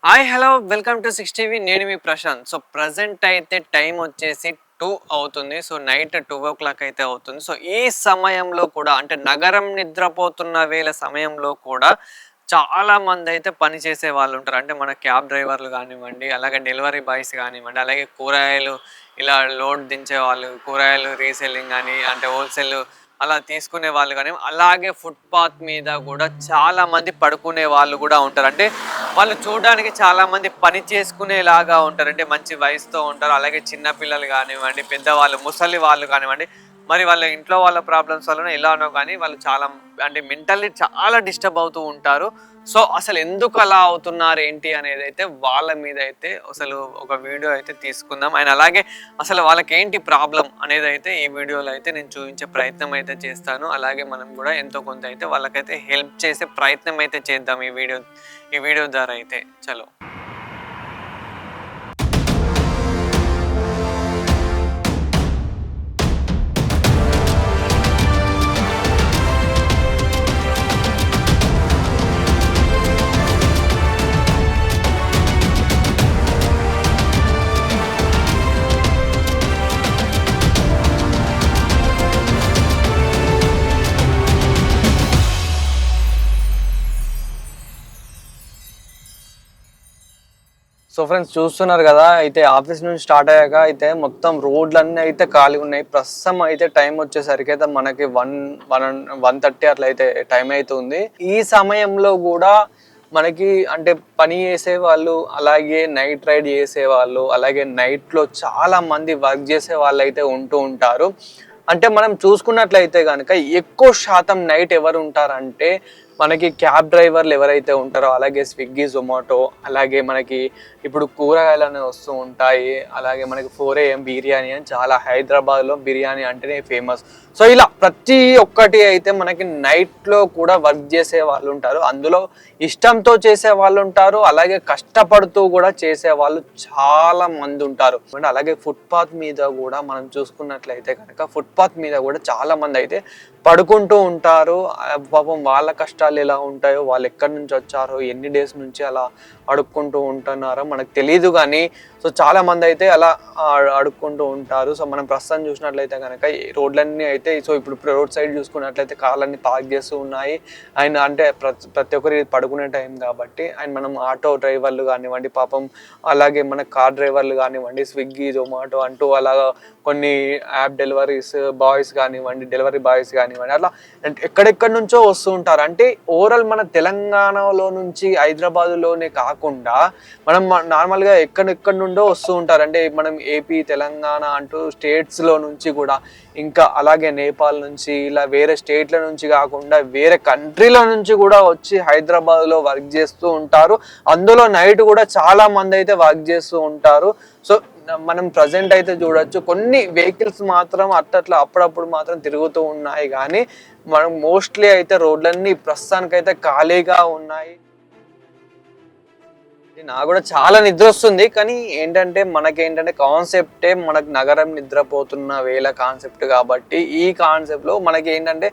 Hi hello welcome to 6 TV. నేను మీ Prashanth. So present అయితే time వచ్చేసి 2 అవుతుంది. సో నైట్ 2:00 అయితే అవుతుంది. సో ఈ సమయంలో కూడా అంటే నగరం నిద్రపోతున్న వేళ సమయంలో కూడా చాలా మంది అయితే పని చేసే వాళ్ళు ఉంటారు. అంటే మన క్యాబ్ డ్రైవర్లు కానివ్వండి, అలాగే డెలివరీ బాయ్స్ కానివ్వండి, అలాగే కూరగాయలు ఇలా లోడ్ దించే వాళ్ళు, కూరగాయలు రీసెల్లింగ్ అని అంటే హోల్సేల్ అలా తీసుకునే వాళ్ళు కానీ, అలాగే ఫుట్పాత్ మీద కూడా చాలా మంది పడుకునే వాళ్ళు కూడా ఉంటారు. అంటే వాళ్ళు చూడడానికి చాలా మంది పని చేసుకునేలాగా ఉంటారు. అంటే మంచి వయసుతో ఉంటారు. అలాగే చిన్న పిల్లలు కానివ్వండి, పెద్దవాళ్ళు, ముసలి వాళ్ళు కానివ్వండి, మరి వాళ్ళ ఇంట్లో వాళ్ళ ప్రాబ్లమ్స్ వలన ఎలానో కానీ వాళ్ళు చాలా అంటే మెంటల్లీ చాలా డిస్టర్బ్ అవుతూ ఉంటారు. సో అసలు ఎందుకు అలా అవుతున్నారు ఏంటి అనేది అయితే వాళ్ళ మీద అయితే అసలు ఒక వీడియో అయితే తీసుకుందాం. అండ్ అలాగే అసలు వాళ్ళకి ఏంటి ప్రాబ్లం అనేది అయితే ఈ వీడియోలో అయితే నేను చూపించే ప్రయత్నం అయితే చేస్తాను. అలాగే మనం కూడా ఎంతో కొంత అయితే వాళ్ళకైతే హెల్ప్ చేసే ప్రయత్నం అయితే చేద్దాం ఈ వీడియో ద్వారా అయితే. చలో. సో ఫ్రెండ్స్ చూస్తున్నారు కదా, అయితే ఆఫీస్ నుంచి స్టార్ట్ అయ్యాక అయితే మొత్తం రోడ్లన్నీ అయితే ఖాళీ ఉన్నాయి. ప్రస్తుతం అయితే టైం వచ్చేసరికి అయితే మనకి 1:30 అట్లా అయితే టైం అవుతుంది. ఈ సమయంలో కూడా మనకి అంటే పని చేసే వాళ్ళు, అలాగే నైట్ రైడ్ చేసే వాళ్ళు, అలాగే నైట్లో చాలా మంది వర్క్ చేసే వాళ్ళు అయితే ఉంటూ ఉంటారు. అంటే మనం చూసుకున్నట్లయితే కనుక ఎక్కువ శాతం నైట్ ఎవరు ఉంటారంటే మనకి క్యాబ్ డ్రైవర్లు ఎవరైతే ఉంటారో, అలాగే స్విగ్గీ, జొమాటో, అలాగే మనకి ఇప్పుడు కూరగాయలు అనేవి వస్తూ ఉంటాయి. అలాగే మనకి 4 AM బిర్యానీ అని, చాలా హైదరాబాద్లో బిర్యానీ అంటేనే ఫేమస్. సో ఇలా ప్రతి ఒక్కటి అయితే మనకి నైట్లో కూడా వర్క్ చేసే వాళ్ళు ఉంటారు. అందులో ఇష్టంతో చేసే వాళ్ళు ఉంటారు, అలాగే కష్టపడుతూ కూడా చేసే వాళ్ళు చాలా మంది ఉంటారు. అలాగే ఫుట్పాత్ మీద కూడా మనం చూసుకున్నట్లయితే కనుక ఫుట్పాత్ మీద కూడా చాలా మంది అయితే పడుకుంటూ ఉంటారు. పాపం వాళ్ళ కష్టాలు ఎలా ఉంటాయో, వాళ్ళు ఎక్కడి నుంచి వచ్చారో, ఎన్ని డేస్ నుంచి అలా అడుక్కుంటూ ఉంటున్నారో మనకు తెలియదు. కానీ సో చాలా మంది అయితే అలా అడుక్కుంటూ ఉంటారు. సో మనం ప్రస్తుతం చూసినట్లయితే కనుక రోడ్లన్నీ అయితే సో ఇప్పుడు రోడ్ సైడ్ చూసుకున్నట్లయితే కార్లన్నీ పార్క్ చేస్తూ ఉన్నాయి. అండ్ అంటే ప్రతి ఒక్కరి పడుకునే టైం కాబట్టి, అండ్ మనం ఆటో డ్రైవర్లు కానివ్వండి, పాపం అలాగే మన కార్ డ్రైవర్లు కానివ్వండి, స్విగ్గీ, జొమాటో అంటూ అలాగా కొన్ని యాప్ డెలివరీస్ బాయ్స్ కానివ్వండి, డెలివరీ బాయ్స్ కానివ్వండి, అట్లా ఎక్కడెక్కడి నుంచో వస్తూ ఉంటారు. అంటే ఓవరాల్ మన తెలంగాణలో నుంచి, హైదరాబాద్లోనే కాకుండా మనం నార్మల్గా ఎక్కడెక్కడి నుండో వస్తూ ఉంటారు. అంటే మనం ఏపీ, తెలంగాణ అంటూ స్టేట్స్లో నుంచి కూడా, ఇంకా అలాగే నేపాల్ నుంచి, ఇలా వేరే స్టేట్ల నుంచి కాకుండా వేరే కంట్రీల నుంచి కూడా వచ్చి హైదరాబాద్లో వర్క్ చేస్తూ ఉంటారు. అందులో నైట్ కూడా చాలా మంది అయితే వర్క్ చేస్తూ ఉంటారు. సో మనం ప్రజెంట్ అయితే చూడొచ్చు, కొన్ని వెహికల్స్ మాత్రం అట్లా అప్పుడప్పుడు మాత్రం తిరుగుతూ ఉన్నాయి. కానీ మనం మోస్ట్లీ అయితే రోడ్లన్నీ ప్రస్తుతానికైతే ఖాళీగా ఉన్నాయి. నాకు కూడా చాలా నిద్ర వస్తుంది. కానీ ఏంటంటే మనకేంటంటే కాన్సెప్టే మనకు నగరం నిద్రపోతున్న వేళ కాన్సెప్ట్ కాబట్టి, ఈ కాన్సెప్ట్లో మనకి ఏంటంటే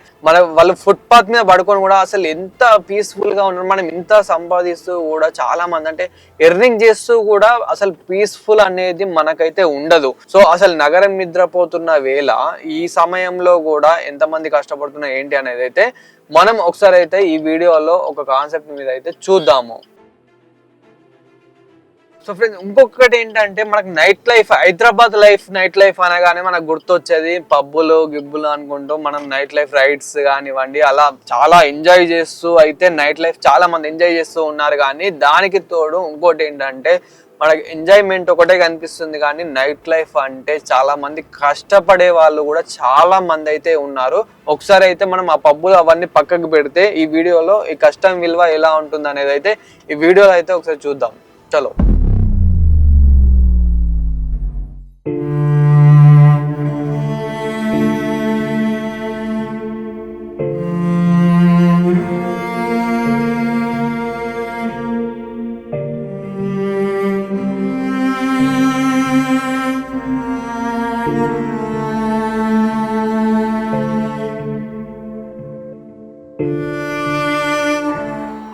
వాళ్ళు ఫుట్పాత్ మీద పడుకొని కూడా అసలు ఎంత పీస్ఫుల్గా ఉన్నారు. మనం ఇంత సంపాదిస్తూ కూడా చాలా మంది అంటే ఎర్నింగ్ చేస్తూ కూడా అసలు పీస్ఫుల్ అనేది మనకైతే ఉండదు. సో అసలు నగరం నిద్రపోతున్న వేళ ఈ సమయంలో కూడా ఎంతమంది కష్టపడుతున్నా ఏంటి అనేది అయితే మనం ఒకసారి అయితే ఈ వీడియోలో ఒక కాన్సెప్ట్ మీద అయితే చూద్దాము. సో ఫ్రెండ్స్, ఇంకొకటి ఏంటంటే మనకు night life, Hyderabad night life అనగానే మనకు గుర్తొచ్చేది పబ్బులు గిబ్బులు అనుకుంటూ మనం నైట్ లైఫ్ రైడ్స్ కానివ్వండి అలా చాలా ఎంజాయ్ చేస్తూ అయితే నైట్ లైఫ్ చాలా మంది ఎంజాయ్ చేస్తూ ఉన్నారు. కానీ దానికి తోడు ఇంకోటి ఏంటంటే మనకి ఎంజాయ్మెంట్ ఒకటే కనిపిస్తుంది, కానీ నైట్ లైఫ్ అంటే చాలా మంది కష్టపడే వాళ్ళు కూడా చాలా మంది అయితే ఉన్నారు. ఒకసారి అయితే మనం ఆ పబ్బులు అవన్నీ పక్కకు పెడితే ఈ వీడియోలో ఈ కష్టం విలువ ఎలా ఉంటుంది అనేది అయితే ఈ వీడియోలో అయితే ఒకసారి చూద్దాం. చలో.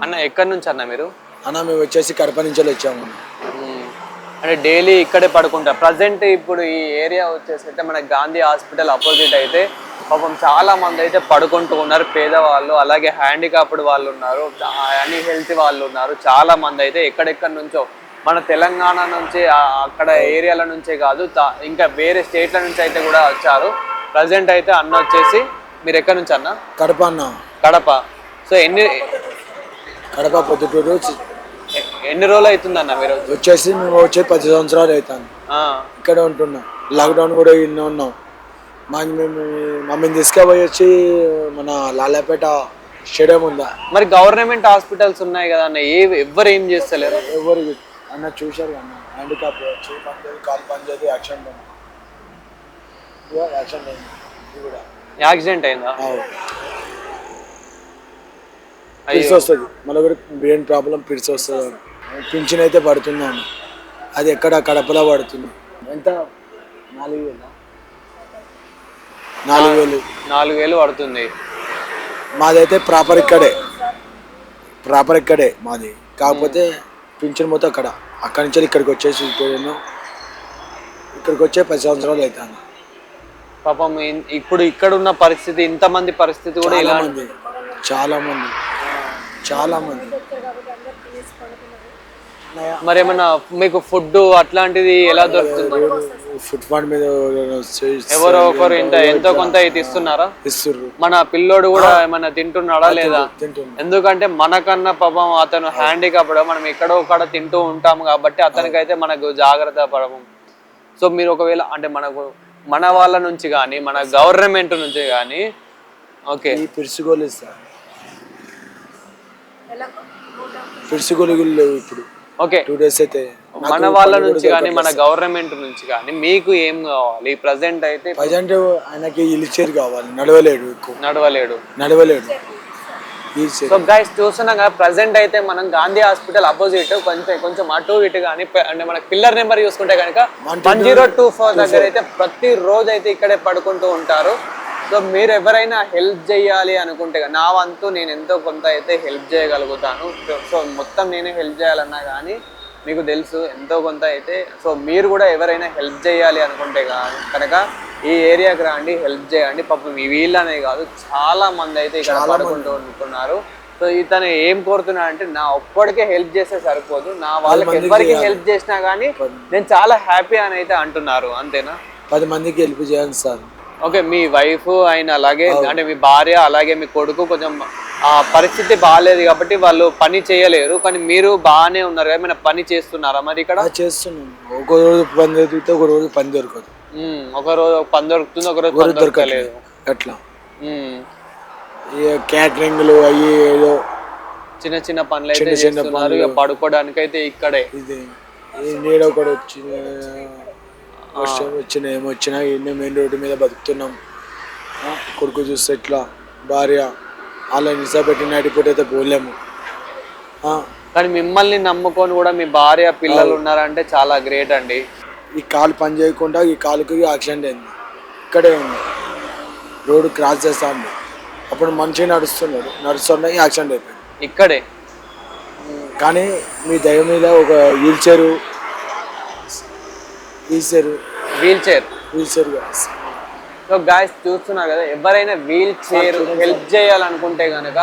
అన్న ఎక్కడి నుంచి అన్న మీరు? అన్న మేము వచ్చేసి కడప నుంచి వచ్చాము. అంటే డైలీ ఇక్కడే పడుకుంటారు. ప్రజెంట్ ఇప్పుడు ఈ ఏరియా వచ్చేసి అయితే మన గాంధీ హాస్పిటల్ అపోజిట్ అయితే పాపం చాలా మంది అయితే పడుకుంటూ ఉన్నారు, పేదవాళ్ళు, అలాగే హ్యాండిక్యాప్డ్ వాళ్ళు ఉన్నారు, అన్ని హెల్త్ వాళ్ళు ఉన్నారు. చాలా మంది అయితే ఎక్కడెక్కడి నుంచో మన తెలంగాణ నుంచి అక్కడ ఏరియాల నుంచే కాదు ఇంకా వేరే స్టేట్ల నుంచి అయితే కూడా వచ్చారు. ప్రజెంట్ అయితే అన్న వచ్చేసి మీరు ఎక్కడి నుంచి అన్న? కడప అన్న. కడప. సో కడప పొద్దుటూరు. ఎన్ని రోజులు అవుతుందన్న మీరు వచ్చేసి? మేము వచ్చి 10 సంవత్సరాలు అవుతాను ఇక్కడ ఉంటున్నాం. లాక్డౌన్ కూడా ఇన్ని ఉన్నాం. మేము మమ్మల్ని తీసుకుపోయి వచ్చి మన లాలాపేట స్టేడియం ఉందా, మరి గవర్నమెంట్ హాస్పిటల్స్ ఉన్నాయి కదా అన్న, ఎవరు ఏం చేస్తలేరు? ఎవరు అన్న చూశారు అన్న, హ్యాండిక్యాప్ చేయి పనిచేది, కాలు పనిచేది, యాక్సిడెంట్ అయిందా? పిలిచి వస్తుంది మళ్ళీ కూడా బ్రెయిన్ ప్రాబ్లం పిలిచి వస్తుంది. పింఛన్ అయితే పడుతున్నాను, అది ఎక్కడ కడపలో పడుతుంది. ఎంత? 4,000 పడుతుంది. మాదైతే ప్రాపర్ ఇక్కడే మాది, కాకపోతే పింఛన్ మొత్తం అక్కడి నుంచి ఇక్కడికి వచ్చేసి ఇక్కడికి వచ్చే 10 సంవత్సరాలు అవుతాను. పాపం ఇప్పుడు ఇక్కడ ఉన్న పరిస్థితి, ఇంతమంది పరిస్థితి కూడా చాలా మంది. మరి ఏమన్నా మీకు ఫుడ్ అట్లాంటిది ఎలా దొరుకుతుంది? ఫుడ్ పాయింట్ మీద ఎవరో ఒకరు ఎంతో కొంత అయితే ఇస్తున్నారా? మన పిల్లోడు కూడా ఏమన్నా తింటున్నాడా లేదా? ఎందుకంటే మనకన్నా పాపం అతను హ్యాండిక్యాప్డ్, మనం ఎక్కడో ఒకడ తింటూ ఉంటాము కాబట్టి అతనికైతే మనకు జాగ్రత్త పడము. సో మీరు ఒకవేళ అంటే మన వాళ్ళ నుంచి కానీ మన గవర్నమెంట్ నుంచి కానీ ఓకే ఇప్పుడు ఓకే 2 days అయితే మన వాళ్ళ నుంచి కానీ మన గవర్నమెంట్ నుంచి కానీ మీకు ఏం కావాలి? ప్రజెంట్ ఆయనకి వీల్చైర్ కావాలి, నడవలేడు. సో గైస్ చూస్తున్నాం కదా, ప్రజెంట్ అయితే మనం గాంధీ హాస్పిటల్ అపోజిట్ కొంచెం అటు ఇటు కానీ అంటే మన పిల్లర్ నెంబర్ చూసుకుంటే కనుక 1024 దగ్గర అయితే ప్రతి రోజు అయితే ఇక్కడే పడుకుంటూ ఉంటారు. సో మీరు ఎవరైనా హెల్ప్ చేయాలి అనుకుంటే నా వంతు నేను ఎంతో కొంత అయితే హెల్ప్ చేయగలుగుతాను. సో మొత్తం నేనే హెల్ప్ చేయాలన్నా కానీ మీకు తెలుసు ఎంతో కొంత అయితే. సో మీరు కూడా ఎవరైనా హెల్ప్ చేయాలి అనుకుంటే కనుక ఈ ఏరియాకి రండి, హెల్ప్ చేయండి. పాపం వీళ్ళనే కాదు చాలా మంది అయితే ఇక్కడ పడుకుంటూ ఉంటున్నారు. సో ఇతను ఏం కోరుతున్నా అంటే నా ఒక్కడికే హెల్ప్ చేస్తే సరిపోదు, నా వాళ్ళకి ఎవరికి హెల్ప్ చేసినా కానీ నేను చాలా హ్యాపీ అని అయితే అంటున్నారు. అంతేనా? 10 మందికి హెల్ప్ చేయాలి సార్. ఓకే, మీ వైఫ్ ఆయన అలాగే అంటే మీ భార్య అలాగే మీ కొడుకు కొంచెం పరిస్థితి బాగాలేదు కాబట్టి వాళ్ళు పని చేయలేరు, కానీ మీరు బాగానే ఉన్నారు కదా, ఏమైనా పని చేస్తున్నారా మరి ఇక్కడ? చేస్తున్నాను. ఒక రోజు పని దొరికితే ఒక రోజు పని దొరకదు. ఒక రోజు పని దొరుకుతుంది, ఒక రోజు పని దొరకలేదు. అట్లా క్యాటరింగ్లు అయ్యి ఏదో చిన్న పనులు అయితే చేస్తున్నారు. ఇక పడుకోవడానికి అయితే ఇక్కడే నీడ కూడా వచ్చిన ఏమొచ్చినా ఎన్నో మెయిన్ రోడ్డు మీద బతుకుతున్నాం. కొడుకు చూస్తే ఇట్లా భార్య అలా నిసా పెట్టి నడిపోతే అయితే పోలేము. కానీ మిమ్మల్ని నమ్ముకొని కూడా మీ భార్య పిల్లలు ఉన్నారంటే చాలా గ్రేట్ అండి. ఈ కాలు పని చేయకుండా ఈ కాలుకి యాక్సిడెంట్ అయింది. ఇక్కడే ఉంది, రోడ్డు క్రాస్ చేస్తా ఉంది. అప్పుడు మంచిగా నడుస్తున్నా యాక్సిడెంట్ అయిపోయింది ఇక్కడే. కానీ మీ దయ మీద ఒక వీల్ చైర్ సో గాయస్ చూస్తున్నారు కదా, ఎవరైనా వీల్ చైర్ హెల్ప్ చేయాలనుకుంటే కనుక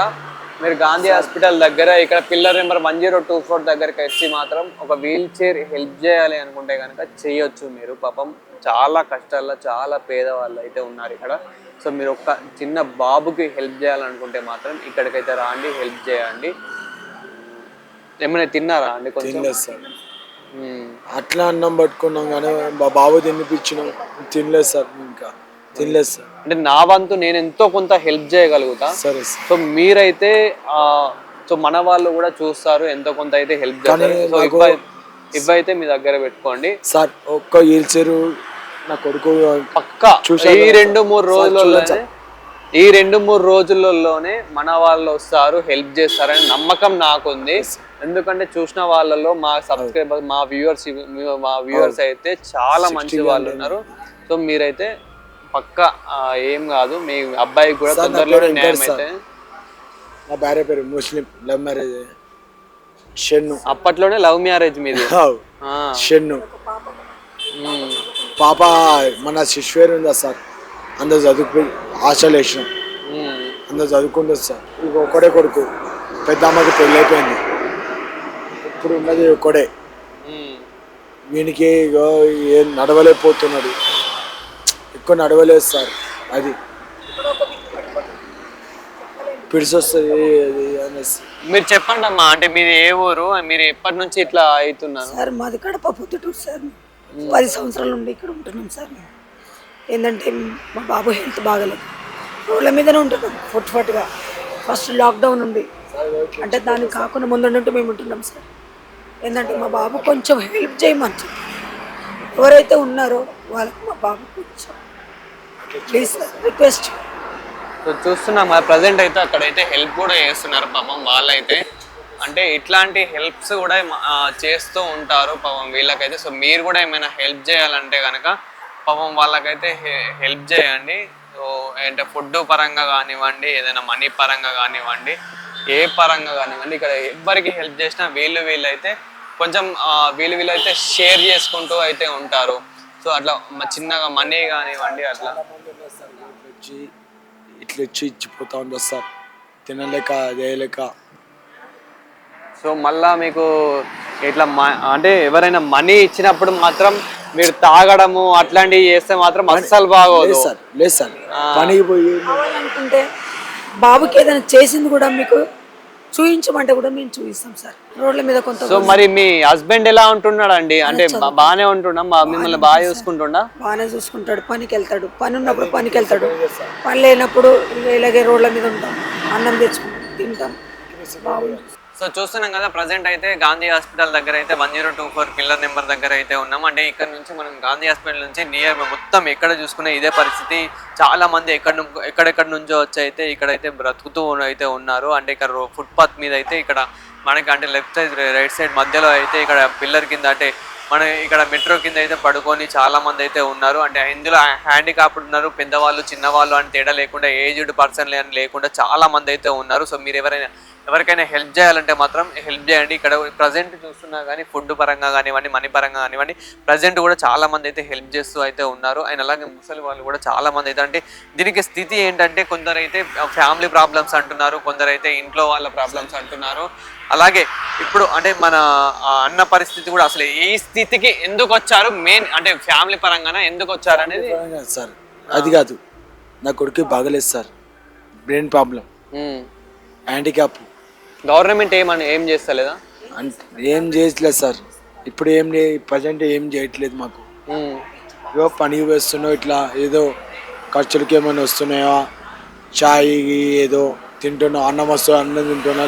మీరు గాంధీ హాస్పిటల్ దగ్గర ఇక్కడ పిల్లర్ నెంబర్ 1024 దగ్గరికి వచ్చి మాత్రం ఒక వీల్ చైర్ హెల్ప్ చేయాలి అనుకుంటే కనుక చేయొచ్చు మీరు. పాపం చాలా కష్టాల్లో చాలా పేదవాళ్ళు అయితే ఉన్నారు ఇక్కడ. సో మీరు ఒక చిన్న బాబుకి హెల్ప్ చేయాలనుకుంటే మాత్రం ఇక్కడికైతే రాండి, హెల్ప్ చేయండి. ఏమైనా తిన్నారా అండి? కొంచెం అట్లా అన్నం పట్టుకున్నాం కానీ బాబు తినిపించినాం, తినలేదు సార్. ఇంకా తినలేదు సార్. అంటే నా వంతు నేను ఎంతో కొంత హెల్ప్ చేయగలుగుతా. సరే. సో మీరైతే సో మన వాళ్ళు కూడా చూస్తారు, ఎంతో కొంత అయితే హెల్ప్ చేస్తారు. సో ఇవైతే మీ దగ్గర పెట్టుకోండి సార్. ఒక్క వీల్ చైర్ నా కొడుకు పక్కా ఈ 2-3 రోజుల్లోనే మన వాళ్ళు వస్తారు, హెల్ప్ చేస్తారని నమ్మకం నాకుంది. ఎందుకంటే చూసిన వాళ్ళలో మా సబ్స్క్రైబర్ మా వ్యూవర్స్ అయితే చాలా మంచి వాళ్ళు ఉన్నారు. సో మీరైతే పక్కా ఏం కాదు, మీ అబ్బాయికి కూడా తొందరలో న్యాయం అయితే. నా భార్య పేరు ముస్లిం, లవ్ మ్యారేజ్ షెన్ను. అప్పట్లోనే లవ్ మ్యారేజ్ మీది. ఆ. షెన్ను పాప మన శిశువేరు ఉందా సార్, అందరు చదువుకు హాస్టల్ వేసినాం, అందరు చదువుకుంటుంది సార్. ఇక ఒకడే కొడుకు, పెద్ద అమ్మకి పెళ్ళి అయిపోయింది, ఇప్పుడు ఉన్నది ఒకడే. వీనికి ఏం నడవలేకపోతున్నాడు, ఎక్కువ నడవలేదు సార్. అది పిడిసి వస్తుంది అది అనేసి. మీరు చెప్పండి అమ్మా, అంటే మీరు ఏ ఊరు, మీరు ఎప్పటి నుంచి ఇట్లా అవుతున్నారు? సార్ మాది కడప పొద్దుటూరు సార్. 10 సంవత్సరాల నుండి ఇక్కడ ఉంటున్నాం సార్. మేము ఏంటంటే మా బాబు హెల్త్ బాగలేదు, రోడ్ల మీదనే ఉంటున్నాం ఫుట్గా. ఫస్ట్ లాక్డౌన్ ఉంది, అంటే దానికి కాకుండా ముందుంటూ మేము ఉంటున్నాం సార్. ఏంటంటే మా బాబు కొంచెం హెల్ప్ చేయమని చెప్పి ఎవరైతే ఉన్నారో వాళ్ళకి మా బాబు కొంచెం ప్లీజ్ సార్ రిక్వెస్ట్. సో చూస్తున్నాం ప్రజెంట్ అయితే అక్కడైతే హెల్ప్ కూడా చేస్తున్నారు పాపం వాళ్ళైతే, అంటే ఇట్లాంటి హెల్ప్స్ కూడా చేస్తూ ఉంటారు పాపం వీళ్ళకైతే. సో మీరు కూడా ఏమైనా హెల్ప్ చేయాలంటే కనుక పాపం వాళ్ళకైతే హెల్ప్ చేయండి. సో అంటే ఫుడ్ పరంగా కానివ్వండి, ఏదైనా మనీ పరంగా కానివ్వండి, ఏ పరంగా కానివ్వండి, ఇక్కడ ఎవరికి హెల్ప్ చేసినా వీళ్ళైతే కొంచెం వీళ్ళైతే షేర్ చేసుకుంటూ అయితే ఉంటారు. సో అట్లా చిన్నగా మనీ కానివ్వండి అట్లా ఇట్లా ఇచ్చిపోతా ఉంది సార్, తినలేక చేయలేక. సో మళ్ళా మీకు ఇట్లా అంటే ఎవరైనా మనీ ఇచ్చినప్పుడు మాత్రం మీరు తాగడము అట్లాంటివి చేస్తే మాత్రం అస్సలు బాగోదు సార్. లేదు సార్, పనికి పోయి కావాలనుకుంటే బాబుకి ఏదైనా చేసింది కూడా మీకు చూపించమంటే కూడా మేము చూపిస్తాం సార్. రోడ్ల మీద కొంత. సో మరి మీ హస్బెండ్ ఎలా ఉంటున్నాడు అండి? అంటే బాగానే ఉంటున్నా, మిమ్మల్ని బాగా చూసుకుంటున్నా? బాగానే చూసుకుంటాడు, పనికి వెళ్తాడు, పని ఉన్నప్పుడు పనికి వెళ్తాడు, పని లేనప్పుడు ఇలాగే రోడ్ల మీద ఉంటాం, అన్నం తెచ్చుకుంటాం, తింటాం. సో చూస్తున్నాం కదా, ప్రజెంట్ అయితే గాంధీ హాస్పిటల్ దగ్గర అయితే 1024 పిల్లర్ నెంబర్ దగ్గర అయితే ఉన్నాం. అంటే ఇక్కడ నుంచి మనం గాంధీ హాస్పిటల్ నుంచి నియర్ మొత్తం ఎక్కడ చూసుకునే ఇదే పరిస్థితి. చాలా మంది ఎక్కడెక్కడ నుంచో వచ్చి అయితే ఇక్కడైతే బ్రతుకుతూ అయితే ఉన్నారు. అంటే ఇక్కడ ఫుట్పాత్ మీద అయితే ఇక్కడ మనకి అంటే లెఫ్ట్ సైడ్ రైట్ సైడ్ మధ్యలో అయితే ఇక్కడ పిల్లర్ కింద అంటే మన ఇక్కడ మెట్రో కింద అయితే పడుకొని చాలా మంది అయితే ఉన్నారు. అంటే ఇందులో హ్యాండిక్యాప్డ్ ఉన్నారు, పెద్దవాళ్ళు చిన్నవాళ్ళు అని తేడా లేకుండా, ఏజ్డ్ పర్సన్ అని లేకుండా చాలా మంది అయితే ఉన్నారు. సో మీరు ఎవరికైనా హెల్ప్ చేయాలంటే మాత్రం హెల్ప్ చేయండి. ఇక్కడ ప్రజెంట్ చూస్తున్నా కానీ ఫుడ్ పరంగా కానివ్వండి, మనీ పరంగా కానివ్వండి, ప్రజెంట్ కూడా చాలా మంది అయితే హెల్ప్ చేస్తూ అయితే ఉన్నారు. అండ్ అలాగే ముసలి వాళ్ళు కూడా చాలా మంది అయితే, అంటే దీనికి స్థితి ఏంటంటే కొందరైతే ఫ్యామిలీ ప్రాబ్లమ్స్ అంటున్నారు, కొందరైతే ఇంట్లో వాళ్ళ ప్రాబ్లమ్స్ అంటున్నారు. అలాగే ఇప్పుడు అంటే మన అన్న పరిస్థితి కూడా అసలు ఈ స్థితికి ఎందుకు వచ్చారు, మెయిన్ అంటే ఫ్యామిలీ పరంగానే ఎందుకు వచ్చారు అనేది సార్. అది కాదు, నా కొడుకు బాగలేదు sir, brain problem, handicap. Government ఏం చేస్తలేదా? అంటే ఏం చేయట్లేదు సార్, ఇప్పుడు ప్రజెంట్ ఏం చేయట్లేదు మాకు. ఏదో పని వేస్తున్నావు, ఇట్లా ఏదో ఖర్చులకి ఏమైనా వస్తున్నాయా, చాయ్ ఏదో తింటున్నావు, అన్నం వస్తుంది అన్నం తింటున్నా,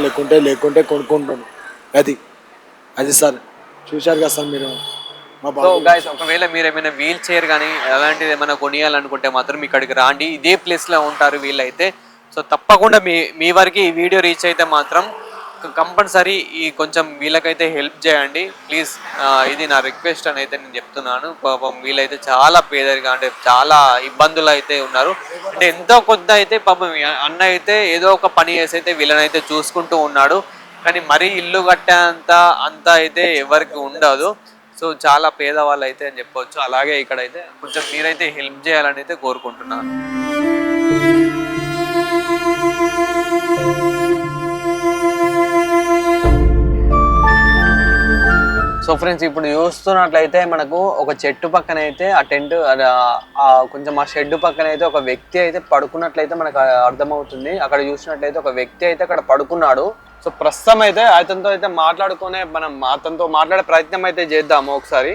లేకుంటే కొనుక్కుంటున్నాను. అది సార్ చూశారు కదా సార్ మీరు. సో గైస్, ఒకవేళ మీరు ఏమైనా వీల్ చైర్ కానీ అలాంటిది ఏమైనా కొనియాలనుకుంటే మాత్రం ఇక్కడికి రాండి, ఇదే ప్లేస్లో ఉంటారు వీళ్ళైతే. సో తప్పకుండా మీ వరకు ఈ వీడియో రీచ్ అయితే మాత్రం కంపల్సరీ ఈ కొంచెం వీళ్ళకైతే హెల్ప్ చేయండి ప్లీజ్. ఇది నా రిక్వెస్ట్ అని అయితే నేను చెప్తున్నాను. పాపం వీళ్ళైతే చాలా పేదరిగా అంటే చాలా ఇబ్బందులు అయితే ఉన్నారు. అంటే ఎంతో కొంత అయితే పాపం అన్న అయితే ఏదో ఒక పని చేసి అయితే వీళ్ళనైతే చూసుకుంటూ ఉన్నాడు, కానీ మరీ ఇల్లు అంత అయితే ఎవరికి ఉండదు. సో చాలా పేదవాళ్ళు అయితే అని చెప్పవచ్చు. అలాగే ఇక్కడైతే కొంచెం మీరైతే హెల్ప్ చేయాలని అయితే కోరుకుంటున్నాను. సో ఫ్రెండ్స్, ఇప్పుడు చూస్తున్నట్లయితే మనకు ఒక చెట్టు పక్కన అయితే ఆ టెంట్ కొంచెం ఆ షెడ్ పక్కన అయితే ఒక వ్యక్తి అయితే పడుకున్నట్లయితే మనకు అర్థమవుతుంది. అక్కడ చూసినట్లయితే ఒక వ్యక్తి అయితే అక్కడ పడుకున్నాడు. సో ప్రస్తుతం అయితే అతనితో అయితే మనం అతనితో మాట్లాడే ప్రయత్నం అయితే చేద్దాము ఒకసారి.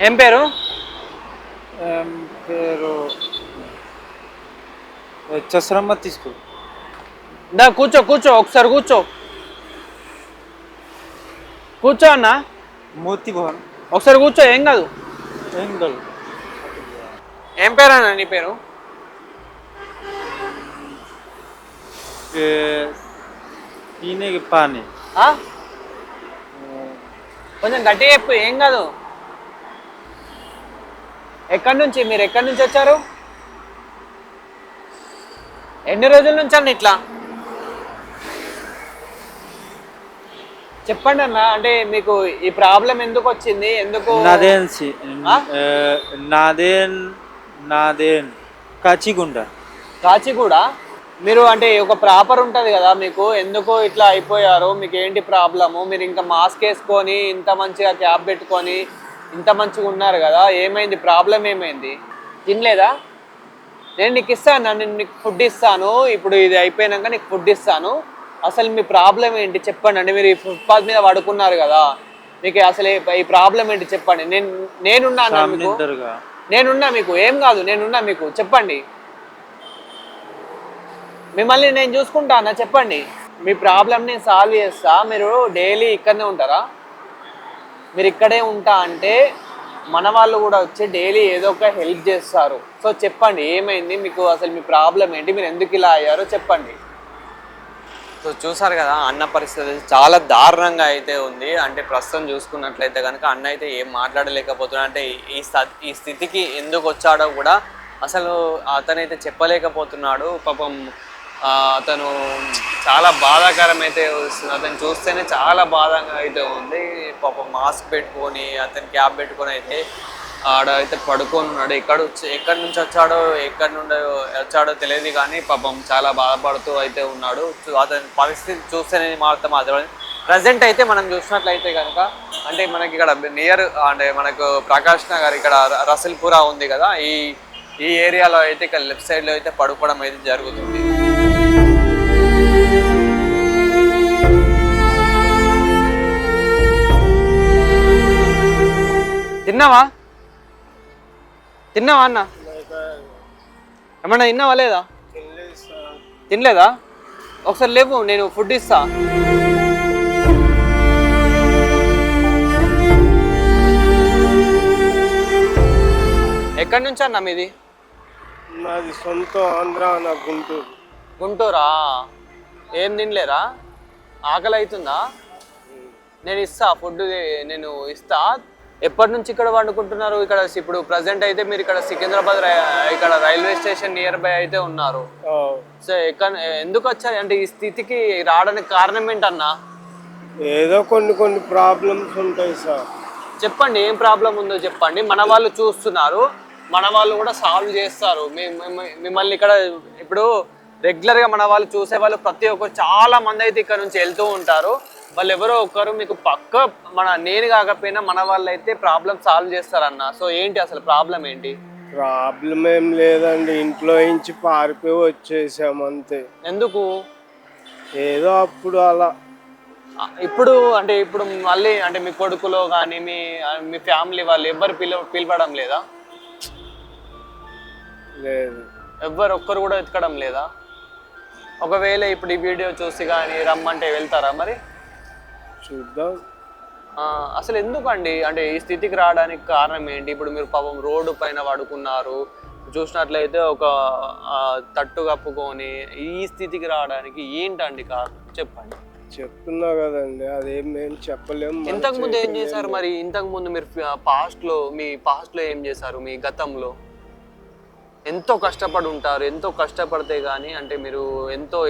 ఏం పేరు? చసరమ్మ తీసుకో. దా కూర్చో ఒకసారి కూర్చో అన్న. మోతి భవన్ ఒకసారి కూర్చో, ఏం కాదు. ఏం పేరు అన్న నీ పేరు? పీనే పానీ కొంచెం గట్టిగా చెప్పు, ఏం కాదు. మీరు ఎక్కడి నుంచి వచ్చారు? ఎన్ని రోజుల నుంచి అన్న ఇట్లా చెప్పండి అన్న. అంటే మీకు ఈ ప్రాబ్లం ఎందుకు వచ్చింది? ఎందుకు? నాదేన్ కాచిగుండ. కాచిగూడ. మీరు అంటే ఒక ప్రాపర్ ఉంటుంది కదా మీకు, ఎందుకు ఇట్లా అయిపోయారు? మీకు ఏంటి ప్రాబ్లము? మీరు ఇంకా మాస్క్ వేసుకొని ఇంత మంచిగా క్యాప్ పెట్టుకొని ఇంత మంచిగా ఉన్నారు కదా, ఏమైంది? ప్రాబ్లం ఏమైంది? తినలేదా? నేను నీకు ఇస్తాను, నేను నీకు ఫుడ్ ఇస్తాను. ఇప్పుడు ఇది అయిపోయినాక నీకు ఫుడ్ ఇస్తాను. అసలు మీ ప్రాబ్లం ఏంటి చెప్పండి. అంటే మీరు ఈ ఫుట్పాత్ మీద పడుకున్నారు కదా, మీకు అసలు ఈ ప్రాబ్లం ఏంటి చెప్పండి. నేనున్నా మీకు, నేనున్నా మీకు, ఏం కాదు, నేనున్నా మీకు, చెప్పండి. మిమ్మల్ని నేను చూసుకుంటా అన్న, చెప్పండి. మీ ప్రాబ్లమ్ని సాల్వ్ చేస్తా. మీరు డైలీ ఇక్కడనే ఉంటారా? మీరు ఇక్కడే ఉంటా అంటే మన వాళ్ళు కూడా వచ్చి డైలీ ఏదో ఒక హెల్ప్ చేస్తారు. సో చెప్పండి, ఏమైంది మీకు? అసలు మీ ప్రాబ్లం ఏంటి? మీరు ఎందుకు ఇలా అయ్యారో చెప్పండి. సో చూసారు కదా అన్న పరిస్థితి చాలా దారుణంగా అయితే ఉంది. అంటే ప్రస్తుతం చూసుకున్నట్లయితే కనుక అన్న అయితే ఏం మాట్లాడలేకపోతున్నా. అంటే ఈ స్థితికి ఎందుకు వచ్చాడో కూడా అసలు అతనైతే చెప్పలేకపోతున్నాడు. పాపం అతను చాలా బాధాకరం అయితే వస్తుంది. అతను చూస్తేనే చాలా బాధగా అయితే ఉంది. పాపం మాస్క్ పెట్టుకొని అతను క్యాప్ పెట్టుకొని అయితే ఆడ అయితే పడుకొని ఉన్నాడు. ఎక్కడి నుంచి ఎక్కడి నుండి వచ్చాడో తెలియదు కానీ పాపం చాలా బాధపడుతూ అయితే ఉన్నాడు. అతని పరిస్థితి చూస్తేనే మాత్రం అదే. ప్రజెంట్ అయితే మనం చూసినట్లయితే కనుక అంటే మనకి ఇక్కడ నియర్ అంటే మనకు ప్రకాష్ నగర్ ఇక్కడ రసల్పురా ఉంది కదా, ఈ ఏరియాలో అయితే ఇక్కడ లెఫ్ట్ సైడ్లో అయితే పడుకోవడం అయితే జరుగుతుంది. తిన్నావా అన్న? ఏమన్నా తిన్నావా లేదా? తినలేదా? ఒకసారి లేవు, నేను ఫుడ్ ఇస్తా. ఎక్కడి నుంచి అన్న మీది? నాది సొంత ఆంధ్ర, నా గుంటూరు. గుంటూరా? ఏం తినలేరా? ఆకలి అవుతుందా? నేను ఇస్తా ఫుడ్, నేను ఇస్తా. ఎప్పటి నుంచి ఇక్కడ వండుకుంటున్నారు? ఇక్కడ ఇప్పుడు ప్రజెంట్ అయితే మీరు ఇక్కడ సికింద్రాబాద్ ఇక్కడ రైల్వే స్టేషన్ నియర్ బై అయితే ఉన్నారు. సో ఎందుకు వచ్చారు? అంటే ఈ స్థితికి రావడానికి కారణం ఏంటన్నా? ఏదో కొన్ని ప్రాబ్లమ్స్ ఉంటాయి సార్. చెప్పండి, ఏం ప్రాబ్లం ఉందో చెప్పండి. మన వాళ్ళు చూస్తున్నారు, మన వాళ్ళు కూడా సాల్వ్ చేస్తారు. మిమ్మల్ని ఇక్కడ ఇప్పుడు రెగ్యులర్గా మన వాళ్ళు చూసేవాళ్ళు ప్రతి ఒక్కరు చాలా మంది అయితే ఇక్కడ నుంచి వెళ్తూ ఉంటారు. వాళ్ళు ఎవరో ఒకరు మీకు పక్క నేను కాకపోయినా మన వాళ్ళు అయితే ప్రాబ్లం సాల్వ్ చేస్తారన్న. సో ఏంటి అసలు ప్రాబ్లం ఏంటి? ప్రాబ్లం ఏం లేదండి, ఇంట్లో నుంచి పారిపోయి వచ్చేసాం అంతే. ఎందుకు? ఏదో అప్పుడు అలా. ఇప్పుడు అంటే ఇప్పుడు మళ్ళీ అంటే మీ కొడుకులో కానీ మీ ఫ్యామిలీ వాళ్ళు ఎవరు పిలవడం లేదా? లేదు, ఎవ్వరు ఒక్కరు కూడా ఎత్తకడం లేదా? ఒకవేళ ఇప్పుడు ఈ వీడియో చూసి కానీ రమ్మంటే వెళ్తారా మరి? చూద్దాం. అసలు ఎందుకండి అంటే ఈ స్థితికి రావడానికి కారణం ఏంటి? ఇప్పుడు మీరు పాపం రోడ్డు పైన పడుకున్నారు, చూసినట్లయితే ఒక తట్టు కప్పుకొని ఈ స్థితికి రావడానికి ఏంటండి కారణం చెప్పండి. చెప్తున్నా కదండి, అదేం మేము చెప్పలేము. ఇంతకు ముందు ఏం చేశారు మరి? ఇంతకు ముందు మీరు మీ పాస్ట్లో ఏం చేశారు? మీ గతంలో ఎంతో కష్టపడి ఉంటారు. ఎంతో కష్టపడితే కానీ అంటే మీరు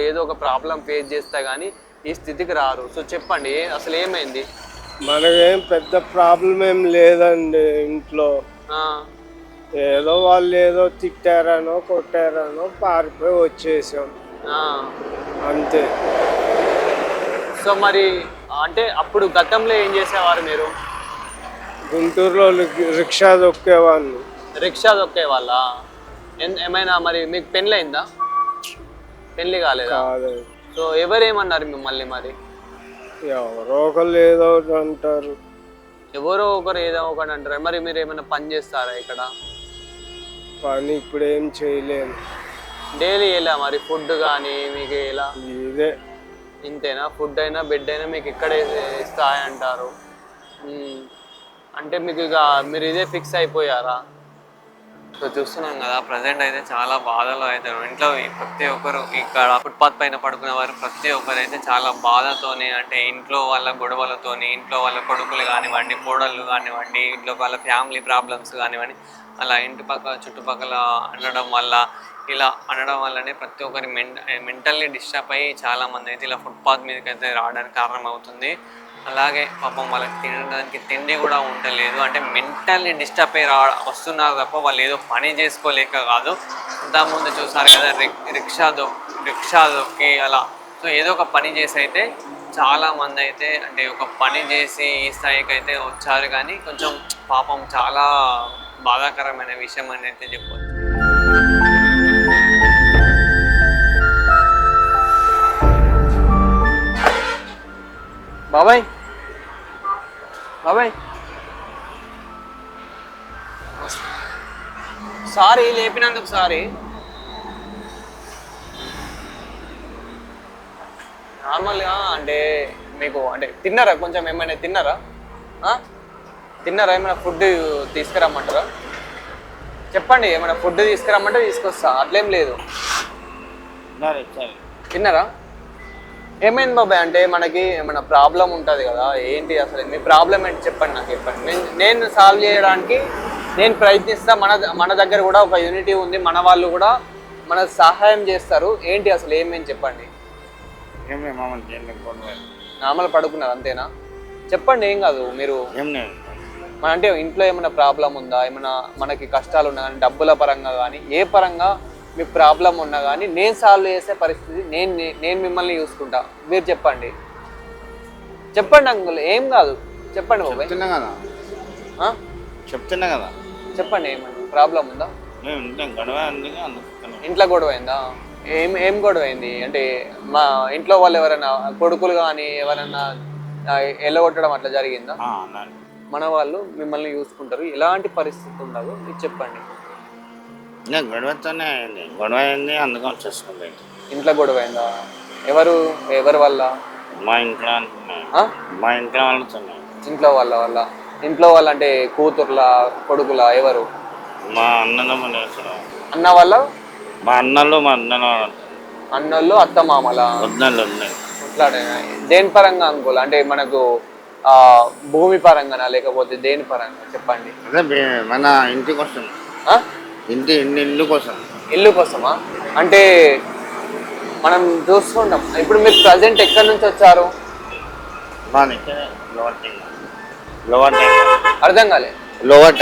ఏదో ఒక ప్రాబ్లం ఫేస్ చేస్తే కానీ ఈ స్థితికి రారు. సో చెప్పండి, అసలు ఏమైంది? మనకేం పెద్ద ప్రాబ్లం ఏం లేదండి ఇంట్లో. ఏదో వాళ్ళు ఏదో తిట్టారనో కొట్టారనో పారిపోయి వచ్చేసాం అంతే. సో మరి అంటే అప్పుడు గతంలో ఏం చేసేవారు మీరు? గుంటూరులో రిక్షా దొక్కేవాడిని. రిక్షా దొక్కేవాళ్ళ? ఏమైనా మరి మీకు పెళ్ళి అయిందా? పెళ్ళి కాలేదా? సో ఎవరేమన్నారు మిమ్మల్ని మరి? ఎవరో ఒకరు ఏదో ఒకటి అంటారు. ఎవరో ఒకరు ఏదో ఒకటి అంటారు. మరి మీరు ఏమైనా పని చేస్తారా ఇక్కడ? పని ఇప్పుడు ఏం చేయలేము. డైలీ ఎలా మరి? ఫుడ్ కానీ మీకు ఎలా? ఇదే ఇంతేనా? ఫుడ్ అయినా బెడ్ అయినా మీకు ఇక్కడే సో చూస్తున్నాం కదా ప్రజెంట్ అయితే చాలా బాధలో అవుతారు ఇంట్లో ప్రతి ఒక్కరు ఇక్కడ ఫుట్పాత్ పైన పడుకునే వారు ప్రతి ఒక్కరు అయితే చాలా బాధతోని అంటే ఇంట్లో వాళ్ళ గొడవలతోని ఇంట్లో వాళ్ళ కొడుకులు కానివ్వండి కోడళ్ళు కానివ్వండి ఇంట్లో వాళ్ళ ఫ్యామిలీ ప్రాబ్లమ్స్ కానివ్వండి అలా ఇంటి పక్క చుట్టుపక్కల అనడం వల్ల ఇలా అనడం వల్లనే ప్రతి ఒక్కరి మెంటల్లీ డిస్టర్బ్ అయ్యి చాలామంది అయితే ఇలా ఫుట్పాత్ మీదకి అయితే రావడానికి కారణం అవుతుంది. అలాగే పాపం వాళ్ళకి తినడానికి తిండి కూడా ఉండలేదు అంటే మెంటల్లీ డిస్టర్బ్ అయ్యి వస్తున్నారు తప్ప వాళ్ళు ఏదో పని చేసుకోలేక కాదు. ఇంతకుముందు చూసారు కదా రిక్షా దొక్కి అలా సో ఏదో ఒక పని చేసి అయితే చాలామంది అయితే అంటే ఒక పని చేసి ఈ స్థాయికి అయితే వచ్చారు. కానీ కొంచెం పాపం చాలా బాధాకరమైన విషయం అని అయితే చెప్పొచ్చు. బాబాయ్ సారీ లేపినందుకు సారీ. నార్మల్గా అంటే మీకు అంటే తిన్నారా కొంచెం ఏమైనా తిన్నారా ఏమైనా ఫుడ్ తీసుకురమ్మంటారా చెప్పండి. ఏమైనా ఫుడ్ తీసుకురమ్మంటే తీసుకొస్తా అట్లేం లేదు. తిన్నారా? ఏమైంది బాబాయ్ అంటే మనకి ఏమైనా ప్రాబ్లం ఉంటుంది కదా ఏంటి అసలు మీ ప్రాబ్లం ఏంటి చెప్పండి నాకు చెప్పండి. నేను సాల్వ్ చేయడానికి నేను ప్రయత్నిస్తా. మన దగ్గర కూడా ఒక యూనిటీ ఉంది. మన వాళ్ళు కూడా మన సహాయం చేస్తారు. ఏంటి అసలు ఏమేమి చెప్పండి. నార్మల్ పడుకున్నారు అంతేనా? చెప్పండి ఏం కాదు. మీరు అంటే ఇంట్లో ఏమైనా ప్రాబ్లం ఉందా ఏమైనా మనకి కష్టాలు ఉన్నా కానీ డబ్బుల పరంగా కానీ ఏ పరంగా మీకు ప్రాబ్లం ఉన్నా కానీ నేను సాల్వ్ చేసే పరిస్థితి నేను మిమ్మల్ని చూసుకుంటా. మీరు చెప్పండి అంకుల్ ఏం కాదు చెప్పండి బాబాయ్. చెప్తున్నా కదా చెప్పండి ఏమన్నా ప్రాబ్లం ఉందా? ఇంట్లో గొడవ అయిందా? ఏం గొడవ అయింది అంటే మా ఇంట్లో వాళ్ళు ఎవరైనా కొడుకులు కానీ ఎవరైనా ఎల్లగొట్టడం అట్లా జరిగిందా? మన వాళ్ళు మిమ్మల్ని చూసుకుంటారు. ఎలాంటి పరిస్థితి ఉండదు మీరు చెప్పండి. గొడవ అయింది అందుకని వచ్చేసుకుంది. ఇంట్లో గొడవ అయిందా? ఎవరి వల్ల? మా ఇంట్లో ఇంట్లో వాళ్ళ అంటే కూతుర్ల కొడుకుల ఎవరు? మా అన్న వాళ్ళ మా అన్నోళ్ళు అత్త మామల వద్దలు దేని పరంగా అనుకోలే అంటే మనకు భూమి పరంగానా లేకపోతే దేని పరంగా చెప్పండి. అదే మన ఇంటి కోసం ఇల్లు కోసమా? అంటే మనం చూసుకుంటాం. ఇప్పుడు మీరు ప్రజెంట్ ఎక్కడి నుంచి వచ్చారు? అర్థం కాలే. లోవర్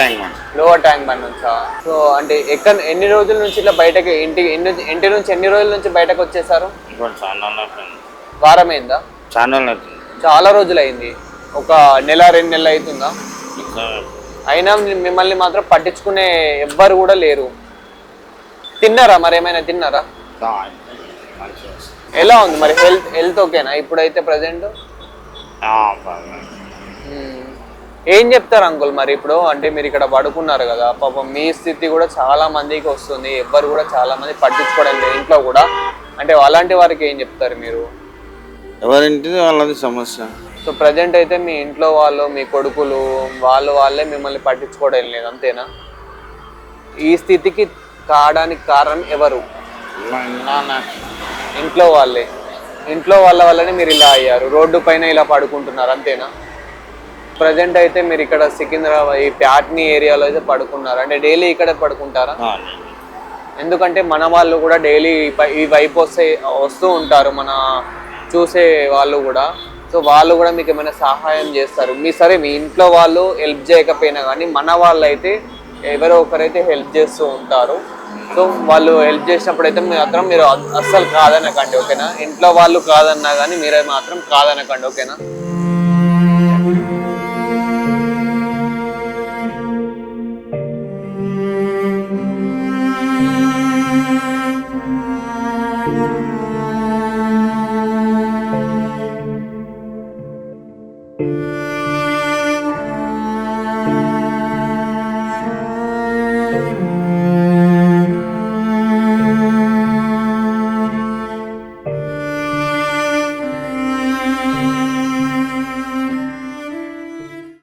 ట్యాంక్ బండ్ నుంచా? సో అంటే ఎన్ని రోజుల నుంచి ఇట్లా బయటకి ఇంటి నుంచి ఎన్ని రోజుల నుంచి బయటకు వచ్చేసారు? వారమైందా? చాలా రోజులు అయింది. ఒక నెల 2 నెలలు అవుతుందా? అయినా మిమ్మల్ని మాత్రం పట్టించుకునే ఎవ్వరు కూడా లేరు. తిన్నారా మరి ఏమైనా తిన్నారా? ఎలా ఉంది మరి హెల్త్ ఓకేనా ఇప్పుడైతే ప్రజెంట్? ఏం చెప్తారు అంకుల్ మరి ఇప్పుడు అంటే మీరు ఇక్కడ పడుకున్నారు కదా పాపం మీ స్థితి కూడా చాలా మందికి వస్తుంది. ఎవ్వరు కూడా చాలా మంది పట్టించుకోవడం లేదు ఇంట్లో కూడా. అంటే అలాంటి వారికి ఏం చెప్తారు మీరు? ఎవరింటిది వాళ్ళది సమస్య. సో ప్రజెంట్ అయితే మీ ఇంట్లో వాళ్ళు మీ కొడుకులు వాళ్ళే మిమ్మల్ని పట్టించుకోవడం లేదు అంతేనా? ఈ స్థితికి కావడానికి కారణం ఎవరు? ఇంట్లో వాళ్ళే. ఇంట్లో వాళ్ళ వల్లనే మీరు ఇలా అయ్యారు. రోడ్డు పైన ఇలా పడుకుంటున్నారు అంతేనా? ప్రజెంట్ అయితే మీరు ఇక్కడ సికింద్రాబాద్ ఈ ప్యాట్నీ ఏరియాలో అయితే పడుకున్నారు. అంటే డైలీ ఇక్కడే పడుకుంటారా? ఎందుకంటే మన వాళ్ళు కూడా డైలీ ఈ వైపు వస్తూ ఉంటారు మన చూసే వాళ్ళు కూడా. సో వాళ్ళు కూడా మీకు ఏమైనా సహాయం చేస్తారు. సరే మీ ఇంట్లో వాళ్ళు హెల్ప్ చేయకపోయినా కానీ మన వాళ్ళు అయితే ఎవరో ఒకరైతే హెల్ప్ చేస్తూ ఉంటారు. సో వాళ్ళు హెల్ప్ చేసినప్పుడు అయితే మాత్రం మీరు అస్సలు కాదనకండి ఓకేనా? ఇంట్లో వాళ్ళు కాదన్నా కానీ మీరే మాత్రం కాదనకండి ఓకేనా?